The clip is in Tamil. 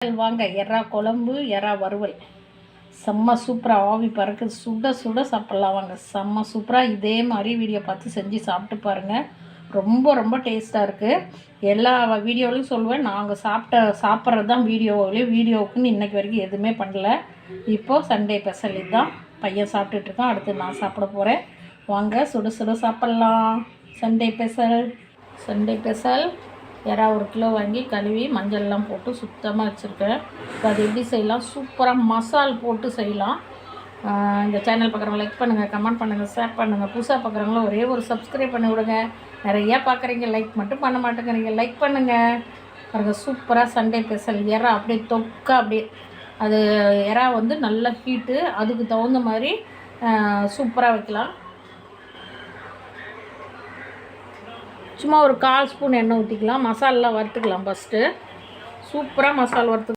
வாங்க. எறா குழம்பு, எறா வறுவல் செம்ம சூப்பராக ஆவி பறக்குது. சுட சுட சாப்பிட்லாம் வாங்க. செம்ம சூப்பராக இதே மாதிரி வீடியோ பார்த்து செஞ்சு சாப்பிட்டு பாருங்கள். ரொம்ப ரொம்ப டேஸ்ட்டாக இருக்குது. எல்லா வீடியோவிலையும் சொல்லுவேன், நாங்கள் சாப்பிட்றது தான் வீடியோவுக்குன்னு இன்றைக்கி வரைக்கும் எதுவுமே பண்ணல. இப்போது சண்டே ஸ்பெஷல் இதுதான். பையன் சாப்பிட்டுட்ருக்கான், அடுத்து நான் சாப்பிட போகிறேன். வாங்க சுட சுட சாப்பிட்லாம். சண்டே ஸ்பெஷல் எறா 1 கிலோ வாங்கி கழுவி மஞ்சள்லாம் போட்டு சுத்தமாக வச்சுருக்கேன். இப்போ அது எப்படி செய்யலாம், சூப்பராக மசால் போட்டு செய்யலாம். இந்த சேனல் பார்க்குறவங்க லைக் பண்ணுங்கள், கமெண்ட் பண்ணுங்கள், ஷேர் பண்ணுங்கள். புதுசாக பார்க்குறவங்கள ஒரே ஒரு சப்ஸ்கிரைப் பண்ணி விடுங்க. நிறையா பார்க்குறீங்க, லைக் மட்டும் பண்ண மாட்டேங்கிறீங்க. லைக் பண்ணுங்கள். பாருங்கள், சூப்பராக சண்டே ஸ்பெஷல் எறா அப்படியே தொக்கா அப்படியே. அது எறா வந்து நல்ல ஹீட்டு, அதுக்கு தகுந்த மாதிரி சூப்பராக வைக்கலாம். சும்மா ஒரு 1/4 ஸ்பூன் எண்ணெய் ஊற்றிக்கலாம். மசாலெலாம் வறுத்துக்கலாம். ஃபஸ்ட்டு சூப்பராக மசாலா வறுத்து